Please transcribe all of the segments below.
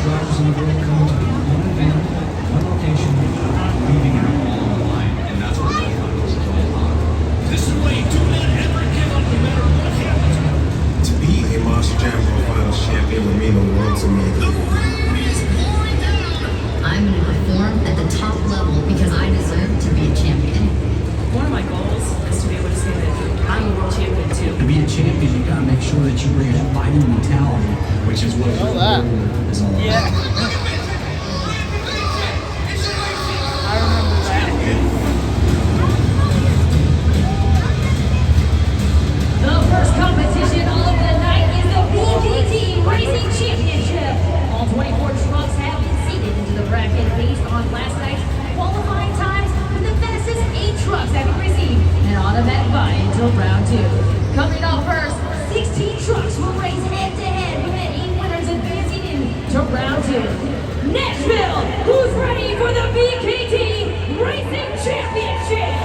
drivers in the world coming to one event, one location, leaving out all on the line, and that's what World Finals is all about. This is why you do not ever give up no matter what happens. To be a Monster Jam World Finals champion would mean the world to me. The rain is pouring down. I'm going to perform at the top level because I deserve to be a champion. One of my goals is to be able to say that I'm a world champion too. To be a champion, you gotta make sure that you bring that fighting mentality, which is what World is all about. Yeah. I remember that. The first competition of the night is the BKT Racing Championship. All 24 trucks have been seated into the bracket based on last night's qualifying times, with the fastest 8 trucks having received an automatic bye until round 2. Coming up first, 16 trucks will race head-to-head with the 8 winners advancing into round 2. Nashville, who's ready for the BKT Racing Championship?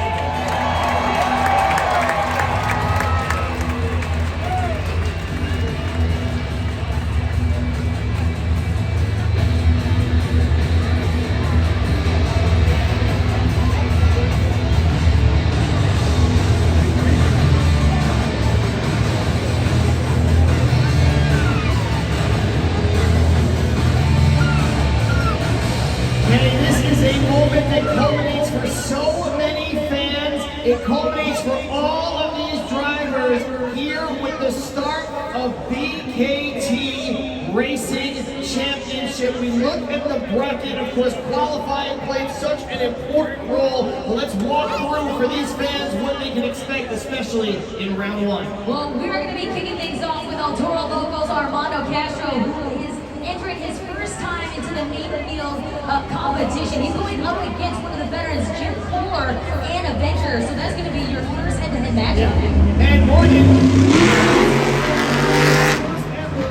Kenny, this is a moment that culminates for so many fans. It culminates for all of these drivers here with the start of BKT Racing Championship. We look at the bracket, of course, qualifying played such an important role. But let's walk through for these fans what they can expect, especially in round 1. Well, we're going to be kicking things off with El Toro Locals Armando Castro, who is entering his first time into the main field competition. He's going up against one of the veterans, Jim Fuller and Avenger. So that's going to be your first head-to-head matchup. And Morgan. First ever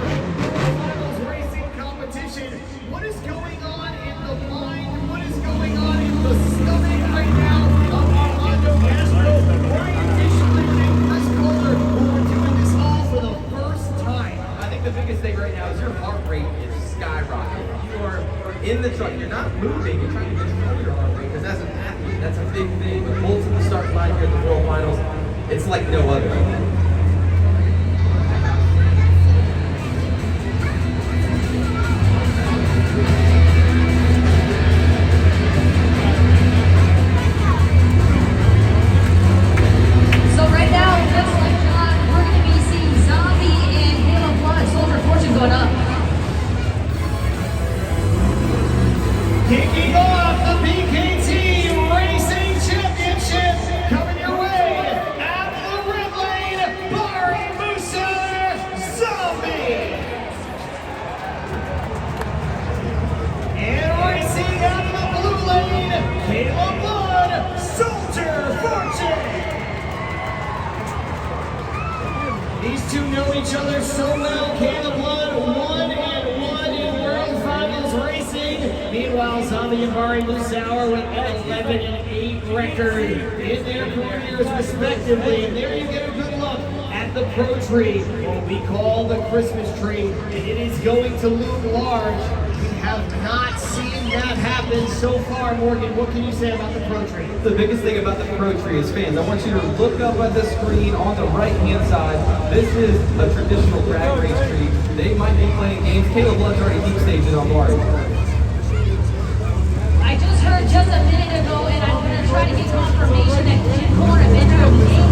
finals racing competition. What is going on in the mind? What is going on in the stomach right now of Armando Castro? Brian Dishman and Chris Kohler, who are doing this all for the first time. I think the biggest thing right now is your heart rate is skyrocketing. You are in the truck, you're not moving, you're trying to control your heart rate, because as an athlete, that's a big thing. But pull to the start line here at the World Finals, it's like no other. So right now, it looks like, John, we're going to be seeing Zombie and Caleb Blood, Soldier of Fortune going up. Kicking off the BKT Racing Championship, coming your way out of the red lane, Bari Musa, Zombie. And racing out of the blue lane, Caleb Blood, Soldier Fortune. These two know each other so well. Caleb Blood 1-1 in World Finals racing. Meanwhile, Zombie and Bari Musauer with an 11-8 record in their careers respectively. And there you get a good look at the Pro Tree, what we call the Christmas tree, and it is going to loom large. We have not seen that happen so far. Morgan, what can you say about the Pro Tree? The biggest thing about the Pro Tree is fans. I want you to look up at the screen on the right-hand side. This is a traditional drag race tree. They might be playing games. Caleb Blood's already deep staging on Bari. I just heard just a minute ago, and I'm going to try to get confirmation that Jim Fuller and Avenger are playing.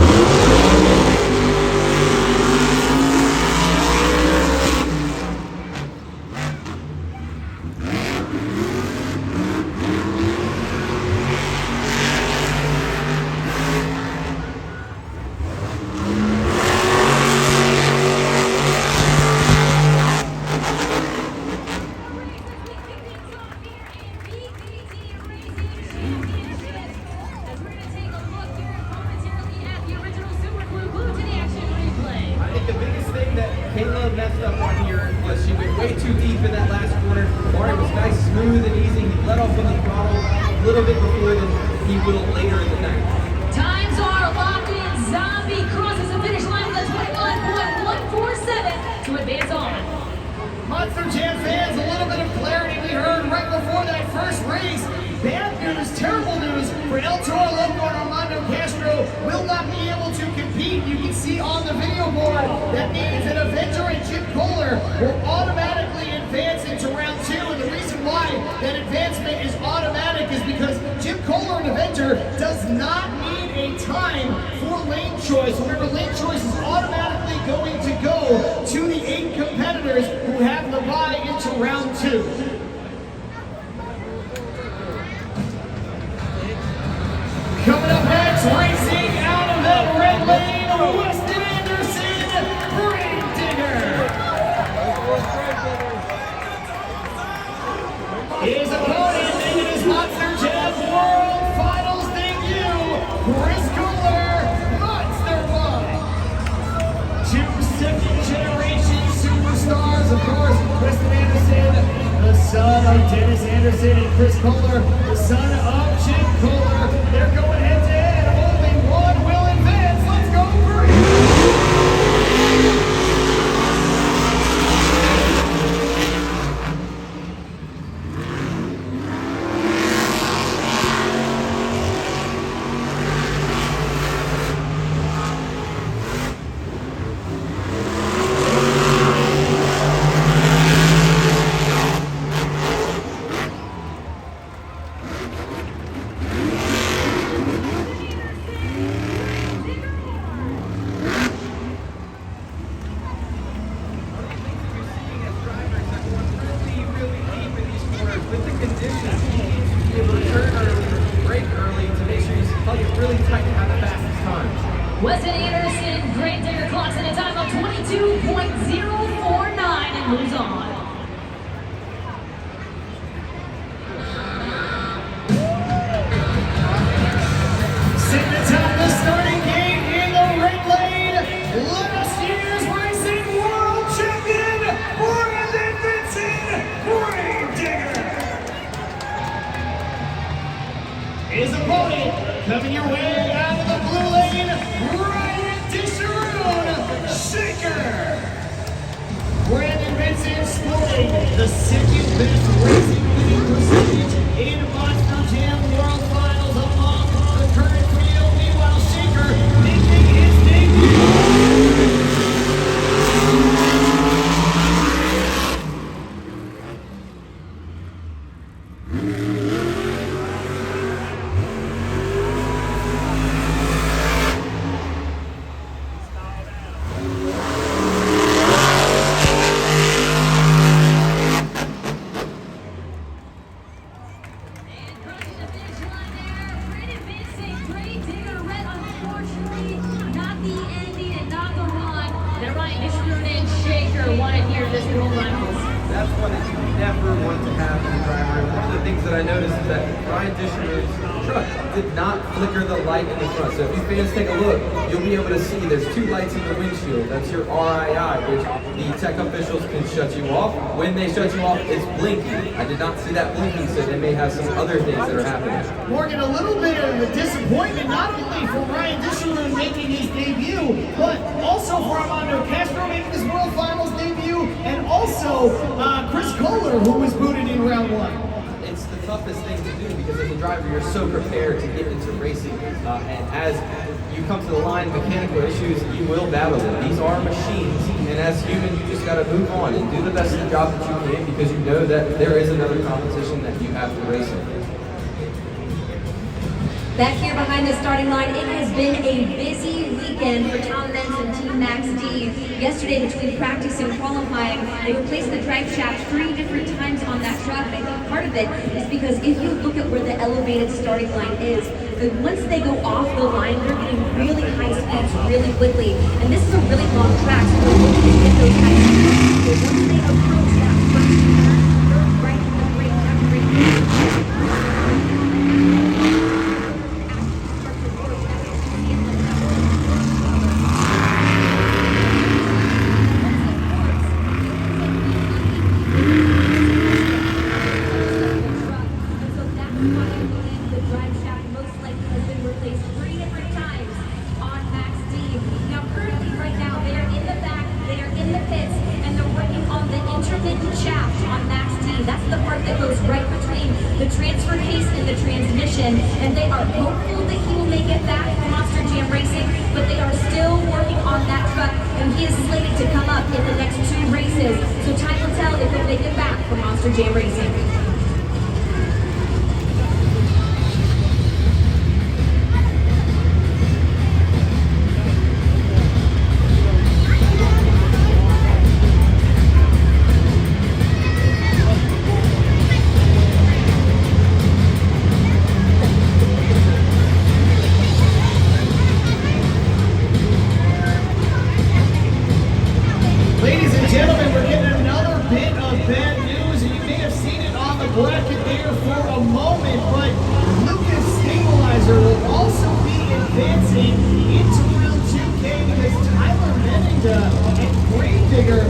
Caleb messed up on here was she went way too deep in that last corner. Bari was nice, smooth, and easy. He let off on the throttle a little bit before than he will later in the night. Times are locked in. Zombie crosses the finish line with a 21.147 to advance on. Monster Jam fans, a little bit of clarity we heard right before that first race. Bad news, terrible news for El Toro Loco and Armando Castro will not be able to compete. You can see on the video board that means that Avenger and Chip Kohler will automatically advance into round 2. And the reason why that advancement is automatic is because Chip Kohler and Avenger does not need a time for lane choice. Remember, lane choice is automatically going to go to the 8 competitors who have the bye into round 2. Coming up next, racing out of that red lane, Weston Anderson, Grave Digger. His opponent making his Monster Jam World Finals debut, Chris Kohler, Monster Boy. 2 second-generation superstars, of course, Weston Anderson, the son of Dennis Anderson, and Chris Kohler, the son of Chip Kohler. They're going head-to-head. Only one will advance. Let's go, Weston Anderson, Grave Digger clocks in a time of 22.049 and moves on. Sitting atop the starting gate in the red lane, last year's Racing World Champion, Brandon Vincent, Grave Digger. His opponent, coming your way out of the blue lane, Ryan Disharoon, Shaker. Brandon Vincent sporting the second best racing winning percentage in Monster Jam World Finals among the current field. Meanwhile, Shaker making his debut. That's one that you never want to have in the driver. One of the things that I noticed is that Ryan Disharoon's truck did not flicker the light in the front. So if you fans take a look, you'll be able to see there's 2 lights in the windshield. That's your RII, which the tech officials can shut you off. When they shut you off, it's blinking. I did not see that blinking, so they may have some other things that are happening. Morgan, a little bit of a disappointment, not only for Ryan Disharoon making his debut, but also for Armando Castro making his World Finals debut, and also Chris Kohler, who was booted in round 1. It's the toughest thing to do because as a driver, you're so prepared to get into racing. And as you come to the line, mechanical issues, you will battle them. These are machines. And as human, you just got to move on and do the best of the job that you can because you know that there is another competition that you have to race in. Back here behind the starting line, it has been a busy weekend for Tom Meents and Team Max D. Yesterday, between practice and qualifying, they replaced the drive shaft 3 different times on that truck. I think part of it is because if you look at where the elevated starting line is, once they go off the line, they're getting really high speeds really quickly. And this is a really long track, so they're looking to get those high speeds. So once they approach that first turn, they're right in the brake That's the part that goes right between the transfer case and the transmission, and they are hopeful that he will make it back for Monster Jam Racing, but they are still working on that truck, and he is slated to come up in the next 2 races. So time will tell if he'll make it back for Monster Jam Racing. Ladies and gentlemen, we're getting another bit of bad news, and you may have seen it on the bracket there for a moment, but Lucas Stabilizer will also be advancing into Real 2K because Tyler Menninga and Gravedigger